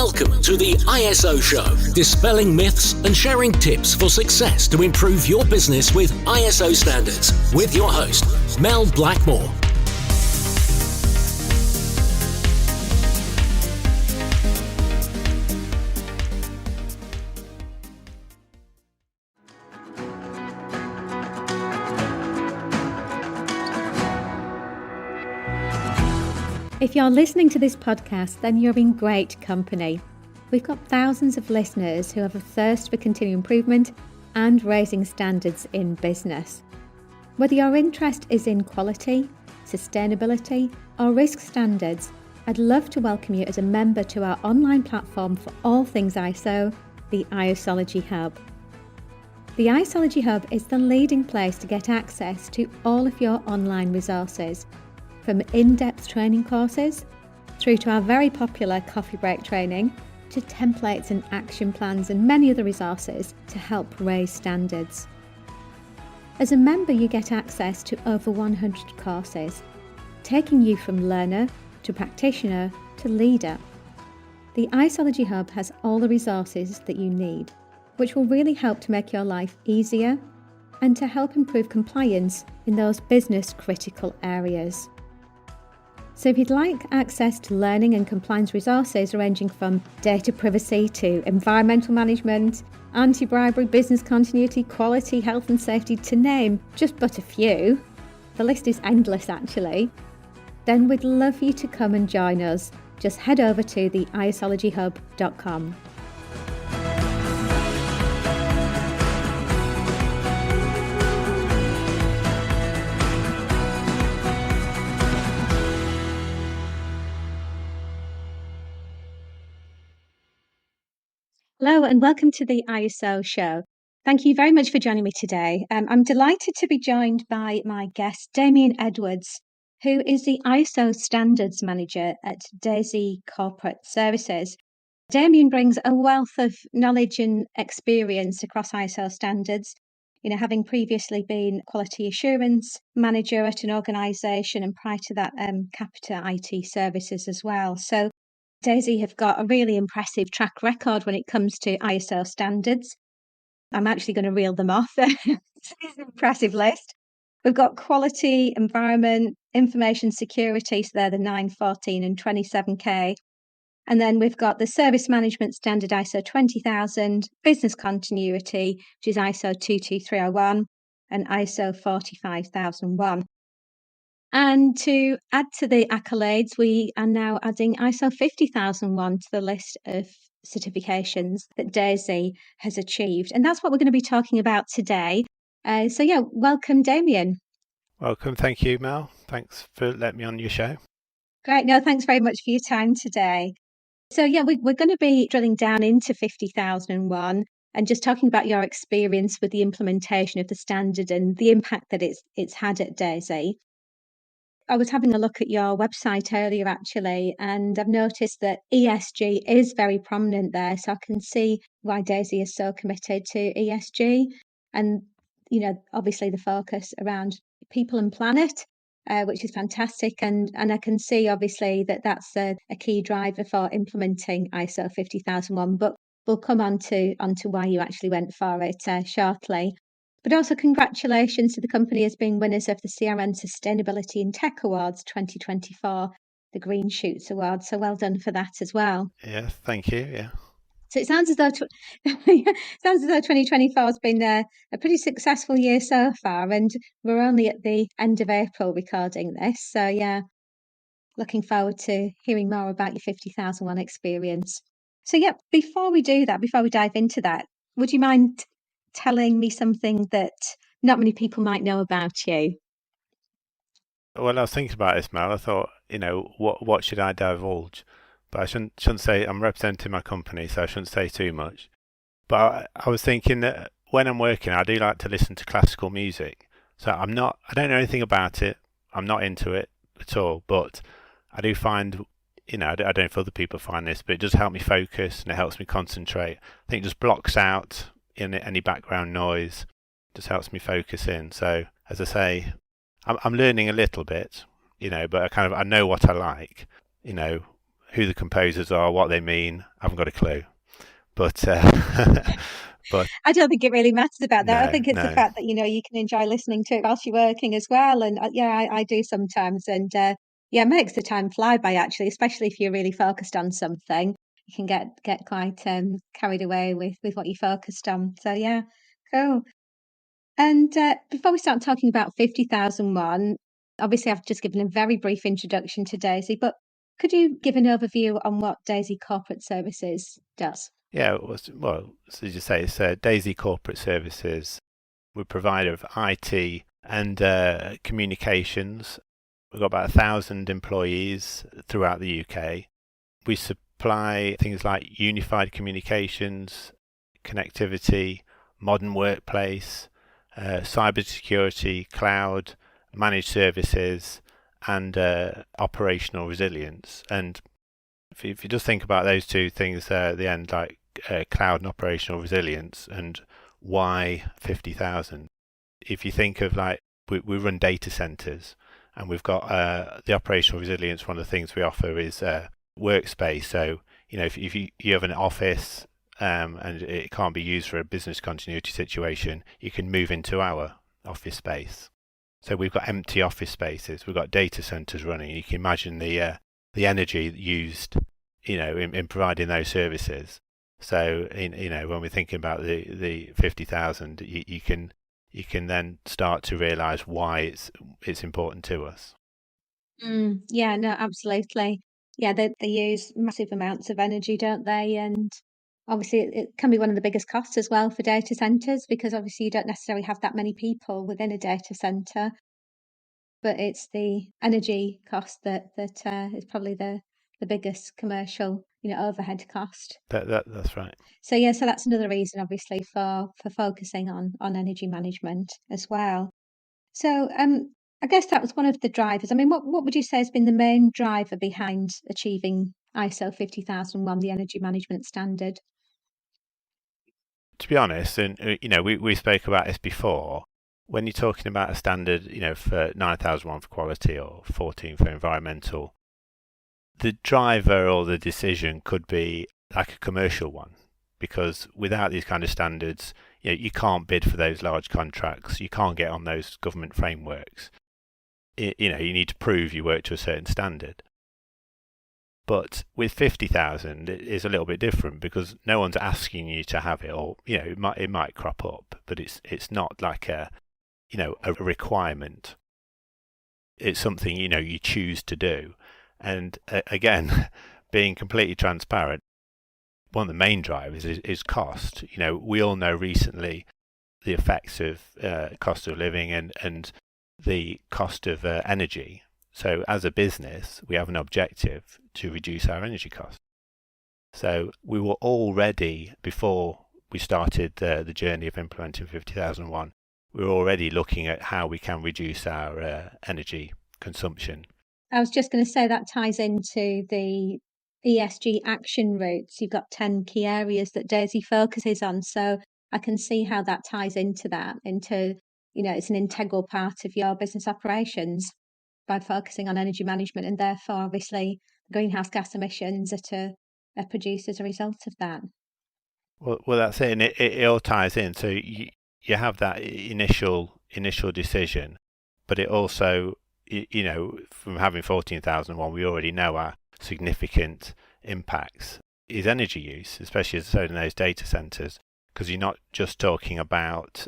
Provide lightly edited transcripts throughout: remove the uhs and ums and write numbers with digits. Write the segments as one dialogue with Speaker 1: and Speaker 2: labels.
Speaker 1: Welcome to the ISO Show, dispelling myths and sharing tips for success to improve your business with ISO standards, with your host, Mel Blackmore.
Speaker 2: If you're listening to this podcast, then you're in great company. We've got thousands of listeners who have a thirst for continuous improvement and raising standards in business. Whether your interest is in quality, sustainability, or risk standards, I'd love to welcome you as a member to our online platform for all things ISO, the ISOlogy Hub. The ISOlogy Hub is the leading place to get access to all of your online resources, from in-depth training courses through to our very popular coffee break training, to templates and action plans and many other resources to help raise standards. As a member, you get access to over 100 courses, taking you from learner to practitioner to leader. The ISOlogy Hub has all the resources that you need, which will really help to make your life easier and to help improve compliance in those business critical areas. So if you'd like access to learning and compliance resources ranging from data privacy to environmental management, anti-bribery, business continuity, quality, health and safety, to name just but a few, the list is endless actually, then we'd love you to come and join us. Just head over to the isologyhub.com. Hello and welcome to the ISO Show. Thank you very much for joining me today. I'm delighted to be joined by my guest, Damian Edwards, who is the ISO Standards Manager at Daisy Corporate Services. Damian brings a wealth of knowledge and experience across ISO standards, having previously been Quality Assurance Manager at an organisation and prior to that, Capita IT Services as well. So Daisy have got a really impressive track record when it comes to ISO standards. I'm actually going to reel them off. It's an impressive list. We've got quality, environment, information security, so they're the 9, 14 and 27K. And then we've got the service management standard ISO 20000, business continuity, which is ISO 22301 and ISO 45001. And to add to the accolades, we are now adding ISO 50001 to the list of certifications that Daisy has achieved. And that's what we're going to be talking about today. Welcome, Damian.
Speaker 3: Welcome. Thank you, Mel. Thanks for letting me on your show.
Speaker 2: Great. No, thanks very much for your time today. So, we're going to be drilling down into 50001 and just talking about your experience with the implementation of the standard and the impact that it's had at Daisy. I was having a look at your website earlier, actually, and I've noticed that ESG is very prominent there. So I can see why Daisy is so committed to ESG and, obviously the focus around people and planet, which is fantastic. And I can see, obviously, that that's a key driver for implementing ISO 50001. But we'll come on to why you actually went for it shortly. But also congratulations to the company as being winners of the CRN Sustainability in Tech Awards 2024, the Green Shoots Award. So well done for that as well.
Speaker 3: Yeah, thank you. Yeah.
Speaker 2: So it sounds as though 2024 has been a pretty successful year so far, and we're only at the end of April recording this. So yeah, looking forward to hearing more about your 50001 experience. So yeah, before we dive into that, would you mind telling me something that not many people might know about you?
Speaker 3: Well, I was thinking about this, Mel. I thought, what should I divulge? But I shouldn't say. I'm representing my company, so I shouldn't say too much. But I was thinking that when I'm working, I do like to listen to classical music. So I don't know anything about it. I'm not into it at all. But I do find, I don't know if other people find this, but it does help me focus and it helps me concentrate. I think it just blocks out any background noise, just helps me focus in. So as I say, I'm learning a little bit, but I know what I like, who the composers are, what they mean, I haven't got a clue. But but
Speaker 2: I don't think it really matters about that. I
Speaker 3: no,
Speaker 2: think it's the
Speaker 3: no.
Speaker 2: fact that, you can enjoy listening to it whilst you're working as well. And I do sometimes. And it makes the time fly by, actually, especially if you're really focused on something. You can get quite carried away with what you focused on. So, yeah, cool. And before we start talking about 50,001, obviously I've just given a very brief introduction to Daisy, but could you give an overview on what Daisy Corporate Services does?
Speaker 3: Yeah, well, as you say, it's Daisy Corporate Services. We're a provider of IT and communications. We've got about 1,000 employees throughout the UK. We supply things like unified communications, connectivity, modern workplace, cybersecurity, cloud, managed services, and operational resilience. And if you just think about those two things there at the end, like cloud and operational resilience, and why 50,000? If you think of like we run data centers, and we've got the operational resilience. One of the things we offer is workspace. So if you have an office and it can't be used for a business continuity situation, you can move into our office space. So we've got empty office spaces. We've got data centers running. You can imagine the energy used, in providing those services. So, when we're thinking about the 50,000, you can then start to realise why it's important to us.
Speaker 2: Yeah, no, absolutely. Yeah, they use massive amounts of energy, don't they? And obviously, it can be one of the biggest costs as well for data centers, because obviously you don't necessarily have that many people within a data center, but it's the energy cost that is probably the biggest commercial, overhead cost.
Speaker 3: That's right.
Speaker 2: So yeah, so that's another reason, obviously, for focusing on energy management as well. So I guess that was one of the drivers. I mean, what would you say has been the main driver behind achieving ISO 50001, the energy management standard?
Speaker 3: To be honest, and we spoke about this before. When you're talking about a standard, for 9001 for quality or 14 for environmental, the driver or the decision could be like a commercial one, because without these kind of standards, you can't bid for those large contracts. You can't get on those government frameworks. You need to prove you work to a certain standard. But with 50,000, it is a little bit different, because no one's asking you to have it, or it might crop up, but it's not like a requirement. It's something you choose to do. And again, being completely transparent, one of the main drivers is cost. We all know recently the effects of cost of living and the cost of energy. So as a business, we have an objective to reduce our energy costs. So we were already, before we started the journey of implementing 50,001, we were already looking at how we can reduce our energy consumption.
Speaker 2: I was just going to say that ties into the ESG action routes. You've got 10 key areas that Daisy focuses on. So I can see how that ties into that, it's an integral part of your business operations by focusing on energy management, and therefore, obviously, greenhouse gas emissions that are produced as a result of that.
Speaker 3: Well, that's it, and it all ties in. So you have that initial decision, but it also, from having 14,001, we already know our significant impacts is energy use, especially as in those data centers, because you're not just talking about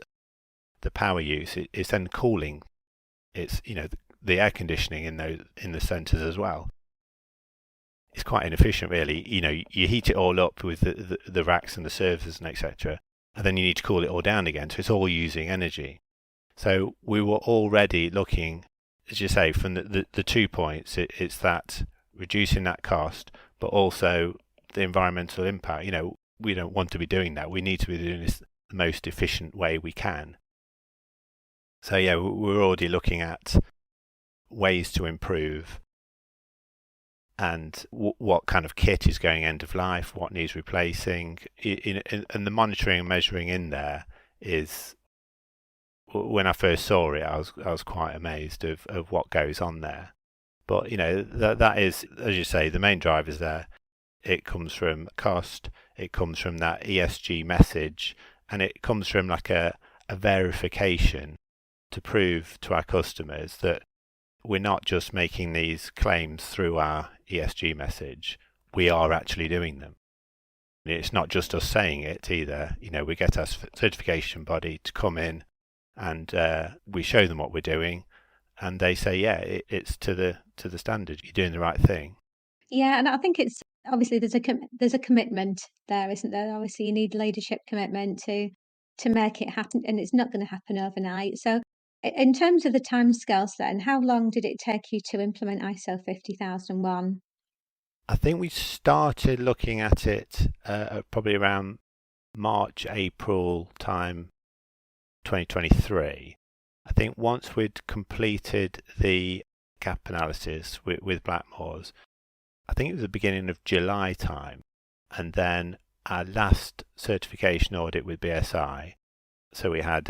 Speaker 3: the power use; it's then cooling. It's the air conditioning in the centres as well. It's quite inefficient, really. You heat it all up with the racks and the servers and etc., and then you need to cool it all down again. So it's all using energy. So we were already looking, as you say, from the 2 points. It's that reducing that cost, but also the environmental impact. We don't want to be doing that. We need to be doing this the most efficient way we can. So yeah, we're already looking at ways to improve, and what kind of kit is going end of life, what needs replacing, and the monitoring and measuring in there is, when I first saw it, I was quite amazed of what goes on there. But, that is, as you say, the main drivers there. It comes from cost, it comes from that ESG message, and it comes from like a verification to prove to our customers that we're not just making these claims through our ESG message, we are actually doing them. It's not just us saying it either. We get our certification body to come in and we show them what we're doing, and they say, yeah, it's to the standard. You're doing the right thing.
Speaker 2: Yeah, and I think it's obviously there's a commitment there, isn't there? Obviously, you need leadership commitment to make it happen, and it's not going to happen overnight. So, in terms of the timescales, then, how long did it take you to implement ISO 50001?
Speaker 3: I think we started looking at it probably around March, April time, 2023. I think once we'd completed the gap analysis with Blackmores, I think it was the beginning of July time, and then our last certification audit with BSI. So we had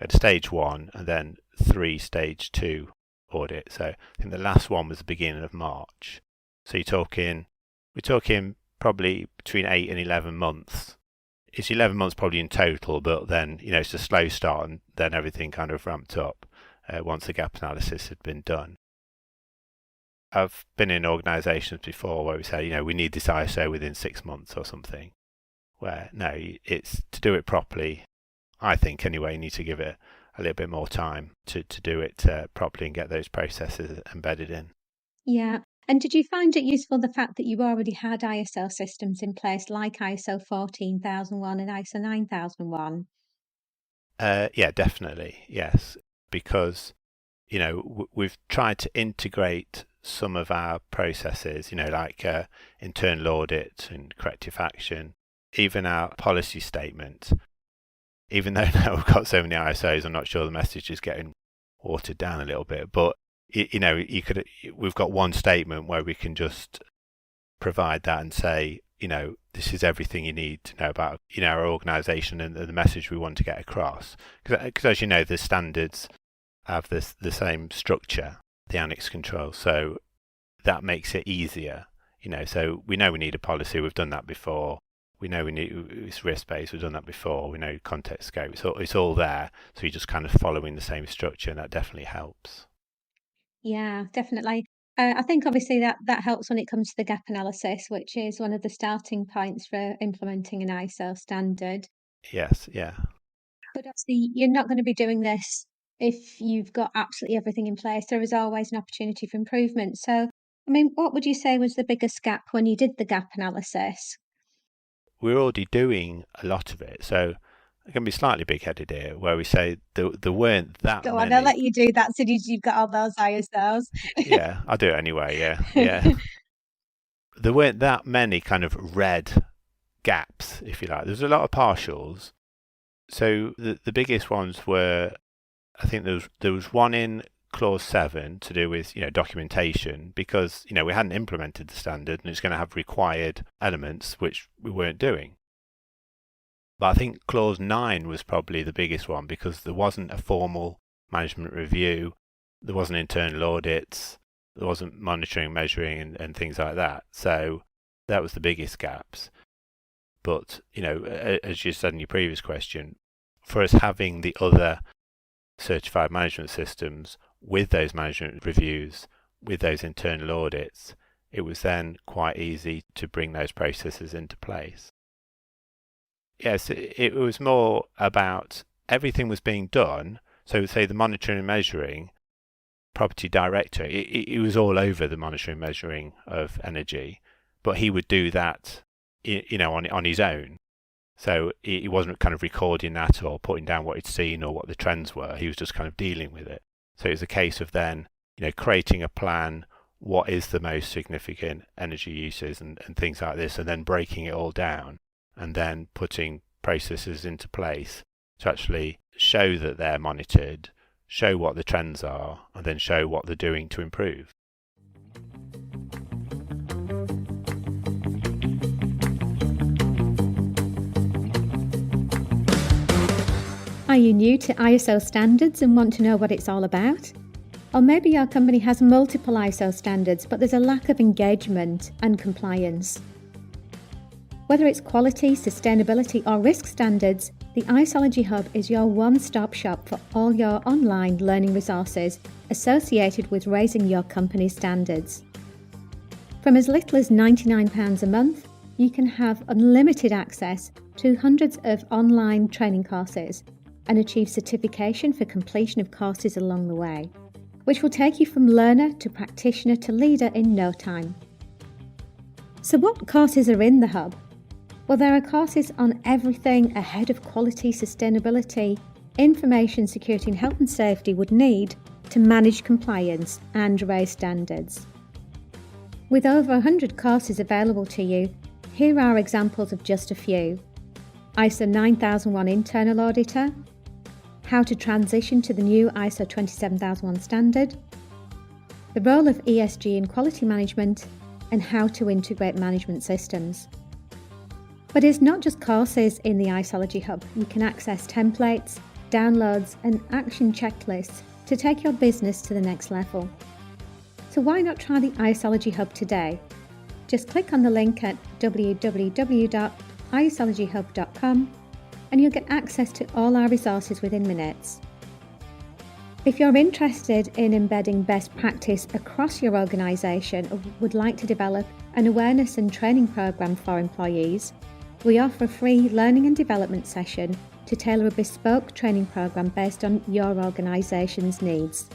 Speaker 3: stage 1 and then 3 stage 2 audits. So I think the last one was the beginning of March. So we're talking probably between 8 and 11 months. It's 11 months probably in total, but then, it's a slow start, and then everything kind of ramped up once the gap analysis had been done. I've been in organisations before where we say, we need this ISO within 6 months or something, where no, it's to do it properly. I think anyway, you need to give it a little bit more time to do it properly and get those processes embedded in.
Speaker 2: Yeah. And did you find it useful, the fact that you already had ISO systems in place like ISO 14001 and ISO 9001?
Speaker 3: Yeah, definitely. Yes, because, we've tried to integrate some of our processes, like internal audit and corrective action, even our policy statement. Even though now we've got so many ISOs, I'm not sure the message is getting watered down a little bit, but we've got one statement where we can just provide that and say, this is everything you need to know about, our organisation and the message we want to get across. Because as you know, the standards have the same structure, the annex control, so that makes it easier. So we know we need a policy. We've done that before. We know it's risk-based. We've done that before. We know context scope. So it's all there. So you're just kind of following the same structure, and that definitely helps.
Speaker 2: Yeah, definitely. I think obviously that helps when it comes to the gap analysis, which is one of the starting points for implementing an ISO standard.
Speaker 3: Yes, yeah.
Speaker 2: But obviously, you're not going to be doing this if you've got absolutely everything in place. There is always an opportunity for improvement. So, what would you say was the biggest gap when you did the gap analysis?
Speaker 3: We're already doing a lot of it. So I'm going to be slightly big-headed here, where we say there weren't that many.
Speaker 2: Go on, I'll let you do that since you've got all those ISOs.
Speaker 3: Yeah, I'll do it anyway, yeah. There weren't that many kind of red gaps, if you like. There's a lot of partials. So the biggest ones were, I think there was one in Clause 7 to do with documentation, because we hadn't implemented the standard and it's going to have required elements which we weren't doing. But I think Clause 9 was probably the biggest one, because there wasn't a formal management review, there wasn't internal audits, there wasn't monitoring, measuring and things like that. So that was the biggest gaps. But, as you said in your previous question, for us having the other certified management systems with those management reviews, with those internal audits, it was then quite easy to bring those processes into place. Yes, it was more about everything was being done. So say the monitoring and measuring, property director, it was all over the monitoring and measuring of energy, but he would do that, on his own. So he wasn't kind of recording that or putting down what he'd seen or what the trends were. He was just kind of dealing with it. So it was a case of then, creating a plan, what is the most significant energy uses and things like this, and then breaking it all down and then putting processes into place to actually show that they're monitored, show what the trends are, and then show what they're doing to improve.
Speaker 2: Are you new to ISO standards and want to know what it's all about? Or maybe your company has multiple ISO standards, but there's a lack of engagement and compliance. Whether it's quality, sustainability, or risk standards, the Isology Hub is your one-stop shop for all your online learning resources associated with raising your company's standards. From as little as £99 a month, you can have unlimited access to hundreds of online training courses and achieve certification for completion of courses along the way, which will take you from learner to practitioner to leader in no time. So what courses are in the Hub? Well, there are courses on everything a head of quality, sustainability, information security and health and safety would need to manage compliance and raise standards. With over 100 courses available to you, here are examples of just a few. ISO 9001 Internal Auditor, how to transition to the new ISO 27001 standard, the role of ESG in quality management, and how to integrate management systems. But it's not just courses in the Isology Hub. You can access templates, downloads, and action checklists to take your business to the next level. So why not try the Isology Hub today? Just click on the link at www.isologyhub.com and you'll get access to all our resources within minutes. If you're interested in embedding best practice across your organisation or would like to develop an awareness and training programme for employees, we offer a free learning and development session to tailor a bespoke training programme based on your organisation's needs.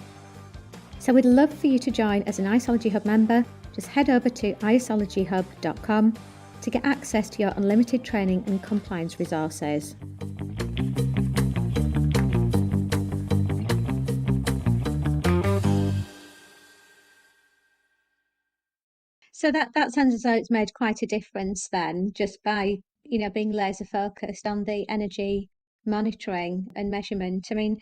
Speaker 2: So we'd love for you to join as an Isology Hub member. Just head over to isologyhub.com to get access to your unlimited training and compliance resources. So that sounds as though it's made quite a difference then, just by being laser focused on the energy monitoring and measurement. I mean,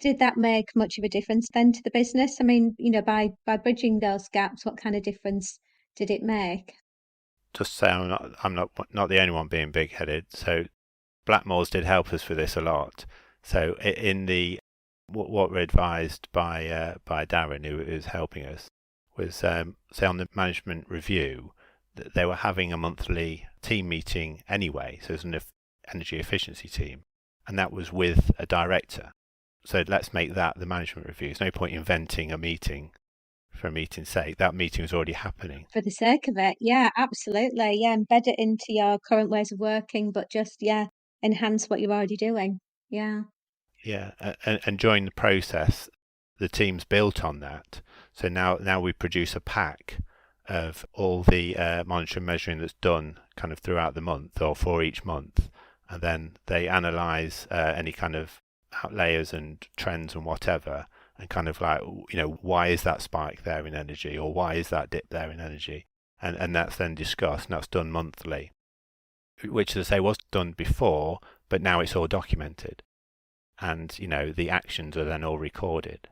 Speaker 2: did that make much of a difference then to the business? I mean, by bridging those gaps, what kind of difference did it make?
Speaker 3: Just say I'm not the only one being big-headed. So Blackmores did help us with this a lot. So in the what we're advised by Darren, who is helping us, was say on the management review that they were having a monthly team meeting anyway. So it's an energy efficiency team, and that was with a director. So let's make that the management review. There's no point inventing a meeting for a meeting's sake. That meeting was already happening.
Speaker 2: For the sake of it, yeah, absolutely. Yeah, embed it into your current ways of working, but just, enhance what you're already doing. Yeah.
Speaker 3: Yeah, and during the process, the team's built on that. So now we produce a pack of all the monitoring measuring that's done kind of throughout the month or for each month, and then they analyse any kind of outliers and trends and whatever, and kind of like, why is that spike there in energy, or why is that dip there in energy, and that's then discussed, and that's done monthly, which, as I say, was done before, but now it's all documented, and the actions are then all recorded,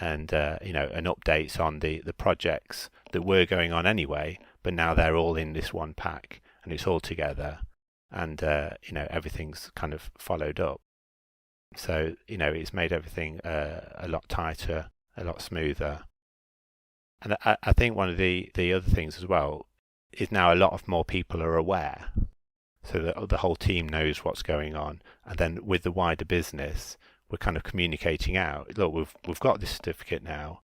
Speaker 3: and and updates on the projects that were going on anyway, but now they're all in this one pack, and it's all together, and everything's kind of followed up. So it's made everything a lot tighter, a lot smoother. And I think one of the other things as well is now a lot of more people are aware, so that the whole team knows what's going on, and then with the wider business, we're kind of communicating out. Look, we've got this certificate now,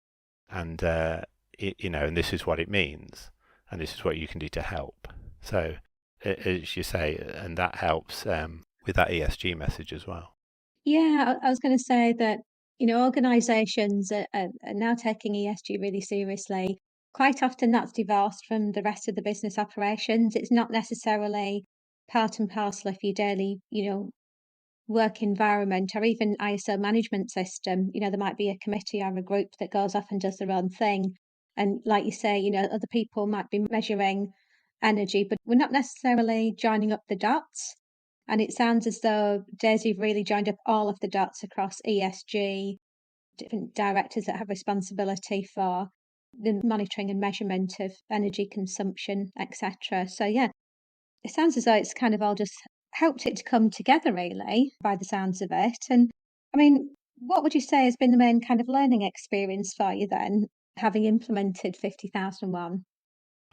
Speaker 3: and and this is what it means, and this is what you can do to help. So as you say, and that helps with that ESG message as well.
Speaker 2: Yeah, I was going to say that, organisations are now taking ESG really seriously. Quite often that's divorced from the rest of the business operations. It's not necessarily part and parcel of your daily, work environment or even ISO management system. There might be a committee or a group that goes off and does their own thing. And like you say, other people might be measuring energy, but we're not necessarily joining up the dots. And it sounds as though Daisy really joined up all of the dots across ESG, different directors that have responsibility for the monitoring and measurement of energy consumption, etc. So yeah, it sounds as though it's kind of all just helped it to come together really, by the sounds of it. And I mean, What would you say has been the main kind of learning experience for you then, having implemented 50,001?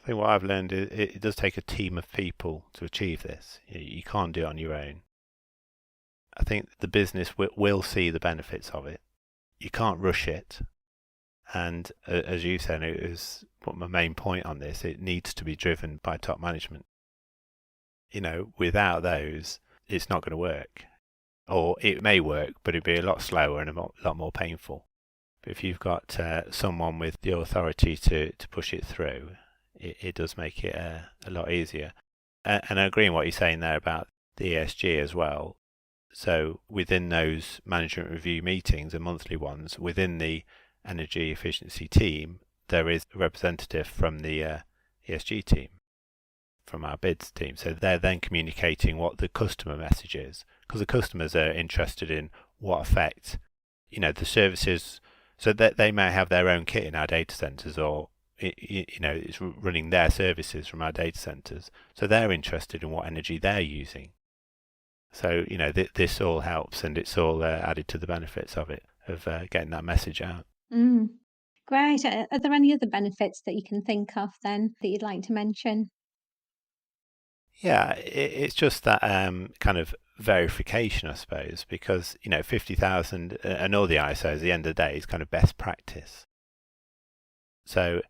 Speaker 3: I think what I've learned is it does take a team of people to achieve this. You can't do it on your own. I think the business will see the benefits of it. You can't rush it. And as you said, it is what my main point on this. It needs to be driven by top management. Without those, it's not going to work. Or it may work, but it'd be a lot slower and a lot more painful. But if you've got someone with the authority to push it through, it does make it a lot easier. And I agree on what you're saying there about the ESG as well. So within those management review meetings, the monthly ones, within the energy efficiency team, there is a representative from the ESG team, from our bids team. So they're then communicating what the customer message is, because the customers are interested in what effect, the services, so that they may have their own kit in our data centers, or it's running their services from our data centers. So they're interested in what energy they're using. So, this all helps, and it's all added to the benefits of it, of getting that message out.
Speaker 2: Great. Are there any other benefits that you can think of then that you'd like to mention?
Speaker 3: Yeah, it's just that kind of verification, I suppose, because 50,000 and all the ISOs at the end of the day is kind of best practice. So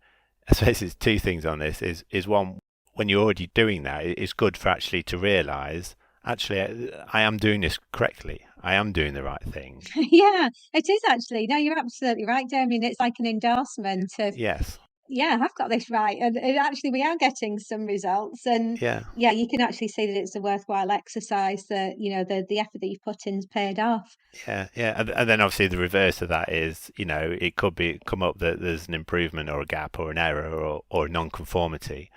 Speaker 3: I suppose there's two things on this. Is one, when you're already doing that, it's good for actually to realise, actually, I am doing this correctly. I am doing the right thing.
Speaker 2: Yeah, it is actually. No, you're absolutely right, Damian. It's like an endorsement of,
Speaker 3: Yes.
Speaker 2: yeah, I've got this right. And actually, we are getting some results. And
Speaker 3: Yeah.
Speaker 2: yeah, you can actually see that it's a worthwhile exercise, that, the effort that you've put in's paid off.
Speaker 3: Yeah, yeah. And then obviously the reverse of that is, it could come up that there's an improvement or a gap or an error or a non-conformity.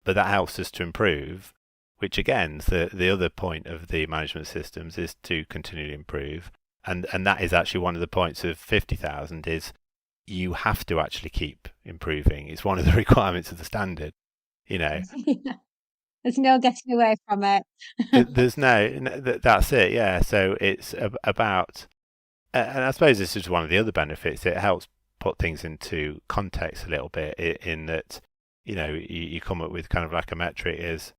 Speaker 3: But that helps us to improve, which again, the other point of the management systems is to continually improve. And that is actually one of the points of 50,000 is you have to actually keep improving. It's one of the requirements of the standard,
Speaker 2: Yeah. There's no getting away from it.
Speaker 3: There's that's it, yeah. So it's about, and I suppose this is one of the other benefits. It helps put things into context a little bit in that, you come up with kind of like a metric is,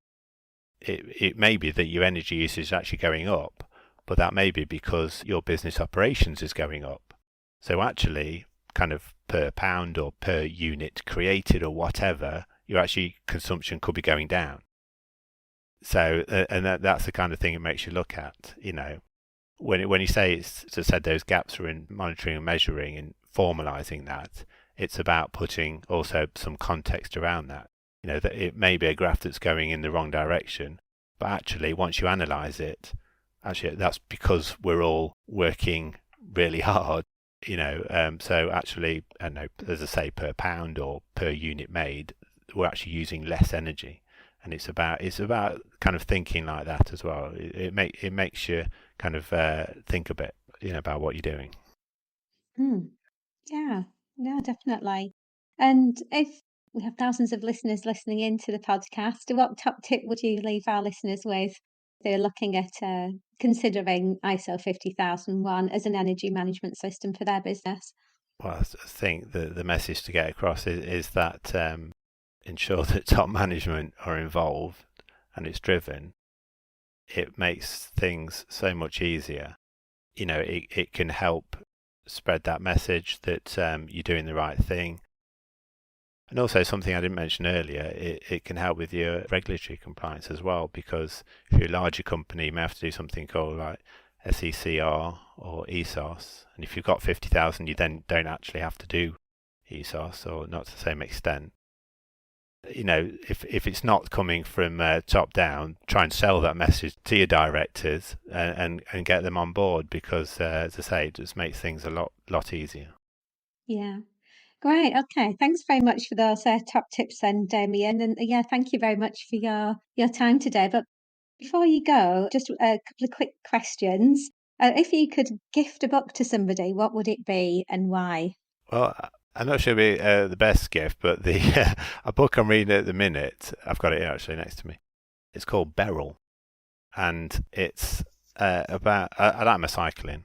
Speaker 3: it may be that your energy usage is actually going up, but that may be because your business operations is going up. So actually, kind of per pound or per unit created or whatever, your actually consumption could be going down. So, and that's the kind of thing it makes you look at, when you say said those gaps are in monitoring and measuring and formalizing that, it's about putting also some context around that. That it may be a graph that's going in the wrong direction, but actually once you analyze it, actually that's because we're all working really hard, so actually, I know, as I say, per pound or per unit made, we're actually using less energy. And it's about kind of thinking like that as well. It makes you kind of think a bit, about what you're doing.
Speaker 2: Yeah, no, definitely. And if we have thousands of listeners listening into the podcast, what top tip would you leave our listeners with if they're looking at considering ISO 50001 as an energy management system for their business?
Speaker 3: Well, I think the message to get across is that ensure that top management are involved and it's driven. It makes things so much easier. It can help spread that message that you're doing the right thing. And also something I didn't mention earlier, it can help with your regulatory compliance as well, because if you're a larger company, you may have to do something called like SECR or ESOS. And if you've got 50,000, you then don't actually have to do ESOS, or not to the same extent. If it's not coming from top down, try and sell that message to your directors and get them on board, because as I say, it just makes things a lot easier.
Speaker 2: Yeah. Great. Okay. Thanks very much for those top tips then, Damian. And yeah, thank you very much for your time today. But before you go, just a couple of quick questions. If you could gift a book to somebody, what would it be and why?
Speaker 3: Well, I'm not sure it'll be the best gift, but a book I'm reading at the minute, I've got it here actually next to me. It's called Beryl, and it's about, I like my cycling,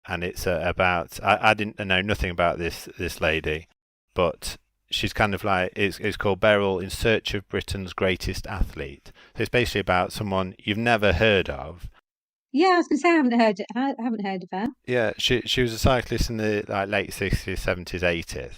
Speaker 3: and it's about I didn't know nothing about this lady, but she's kind of like it's called Beryl in Search of Britain's Greatest Athlete. So it's basically about someone you've never heard of.
Speaker 2: Yeah, I was going to say I haven't heard of her.
Speaker 3: Yeah, she was a cyclist in the late 60s, 70s, 80s.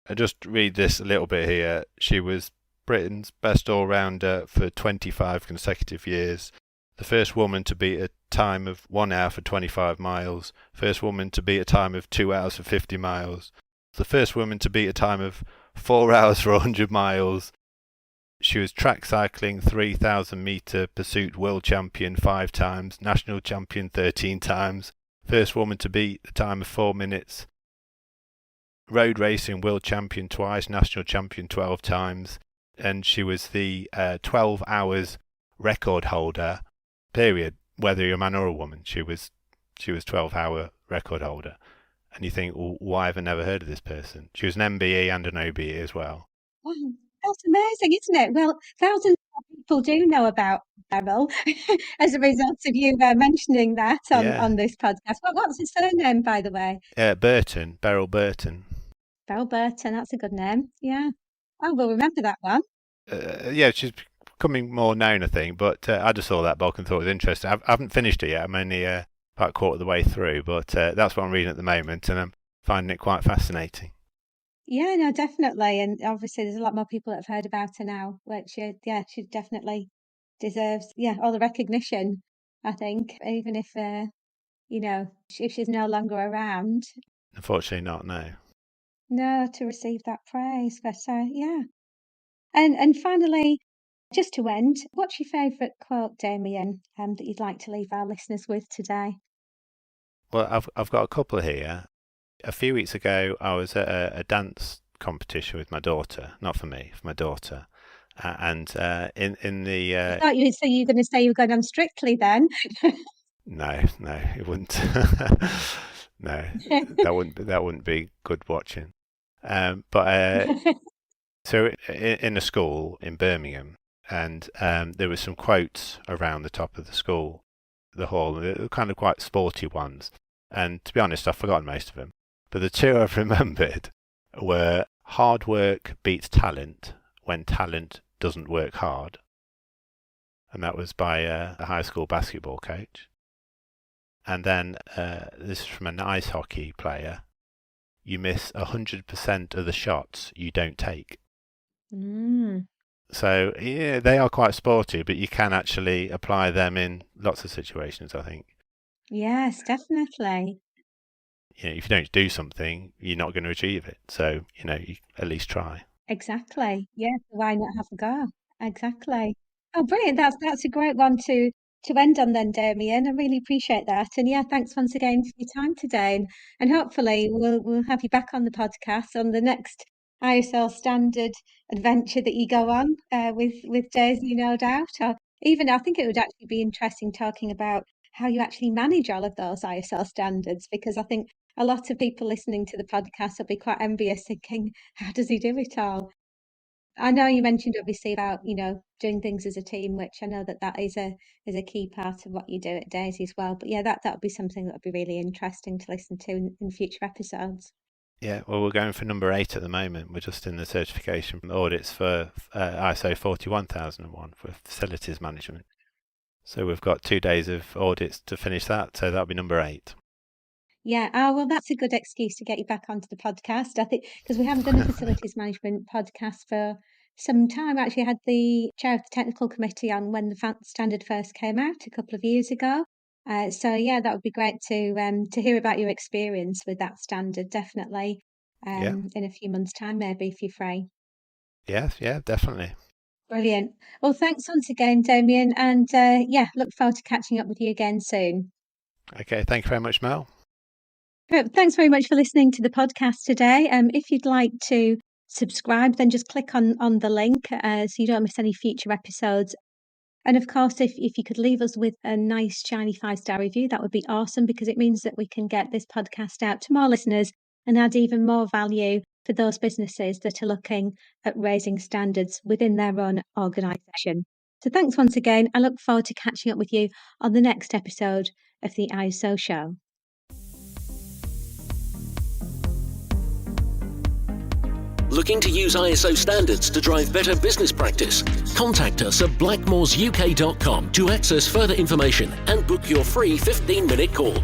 Speaker 3: I just read this a little bit here. She was Britain's best all-rounder for 25 consecutive years. The first woman to beat a time of 1 hour for 25 miles. First woman to beat a time of 2 hours for 50 miles. The first woman to beat a time of 4 hours for 100 miles. She was track cycling 3,000 metre pursuit world champion 5 times, national champion 13 times, first woman to beat the time of 4 minutes, road racing world champion twice, national champion 12 times, and she was the 12 hours record holder, period, whether you're a man or a woman. She was 12-hour record holder. And you think, well, why have I never heard of this person? She was an MBE and an OBE as well.
Speaker 2: Wow, that's amazing, isn't it? Well, thousands of people do know about Beryl as a result of you mentioning that on this podcast. What's his surname, by the way?
Speaker 3: Burton, Beryl Burton.
Speaker 2: Beryl Burton, that's a good name. Yeah. Oh, we'll remember that one.
Speaker 3: Yeah, she's becoming more known, I think, but I just saw that book and thought it was interesting. I haven't finished it yet. I'm only about a quarter of the way through, but that's what I'm reading at the moment, and I'm finding it quite fascinating.
Speaker 2: Yeah, no, definitely. And obviously there's a lot more people that have heard about her now, which, she definitely deserves, all the recognition, I think, even if, if she's no longer around.
Speaker 3: Unfortunately not, no.
Speaker 2: No, to receive that praise. But, yeah. And finally, just to end, what's your favourite quote, Damian, that you'd like to leave our listeners with today?
Speaker 3: Well, I've got a couple here. A few weeks ago, I was at a dance competition with my daughter. Not for me, for my daughter. And in the
Speaker 2: I thought you were going to say you were going on Strictly then.
Speaker 3: no, it wouldn't. No, that wouldn't be good watching. But so in a school in Birmingham, and there were some quotes around the top of the school, the hall, and they were kind of quite sporty ones. And to be honest, I've forgotten most of them. But the two I've remembered were hard work beats talent when talent doesn't work hard. And that was by a high school basketball coach. And then this is from an ice hockey player. You miss 100% of the shots you don't take.
Speaker 2: Mm.
Speaker 3: So, yeah, they are quite sporty, but you can actually apply them in lots of situations, I think.
Speaker 2: Yes, definitely.
Speaker 3: If you don't do something, you're not going to achieve it. So, you at least try.
Speaker 2: Exactly. Yeah, why not have a go? Exactly. Oh, brilliant. That's a great one to end on then, Damian. I really appreciate that. And yeah, thanks once again for your time today. And hopefully we'll have you back on the podcast on the next ISL standard adventure that you go on with Daisy, no doubt. Or even I think it would actually be interesting talking about how you actually manage all of those ISL standards, because I think a lot of people listening to the podcast will be quite envious, thinking, how does he do it all? I know you mentioned obviously about, doing things as a team, which I know that is a key part of what you do at Daisy as well. But yeah, that would be something that would be really interesting to listen to in future episodes.
Speaker 3: Yeah, well, we're going for number 8 at the moment. We're just in the certification audits for ISO 41001 for facilities management. So we've got 2 days of audits to finish that. So that'll be number 8.
Speaker 2: Yeah, well, that's a good excuse to get you back onto the podcast, I think, because we haven't done a facilities management podcast for some time. Actually, I had the chair of the technical committee on when the standard first came out a couple of years ago. So yeah, that would be great to hear about your experience with that standard, definitely. In a few months' time, maybe if you're free.
Speaker 3: Yes, yeah, definitely.
Speaker 2: Brilliant. Well, thanks once again, Damian, and look forward to catching up with you again soon.
Speaker 3: Okay, thank you very much, Mel.
Speaker 2: Thanks very much for listening to the podcast today. If you'd like to subscribe, then just click on the link so you don't miss any future episodes. And of course, if you could leave us with a nice, shiny 5-star review, that would be awesome, because it means that we can get this podcast out to more listeners and add even more value for those businesses that are looking at raising standards within their own organisation. So thanks once again. I look forward to catching up with you on the next episode of the ISO Show.
Speaker 1: Looking to use ISO standards to drive better business practice? Contact us at blackmoresuk.com to access further information and book your free 15-minute call.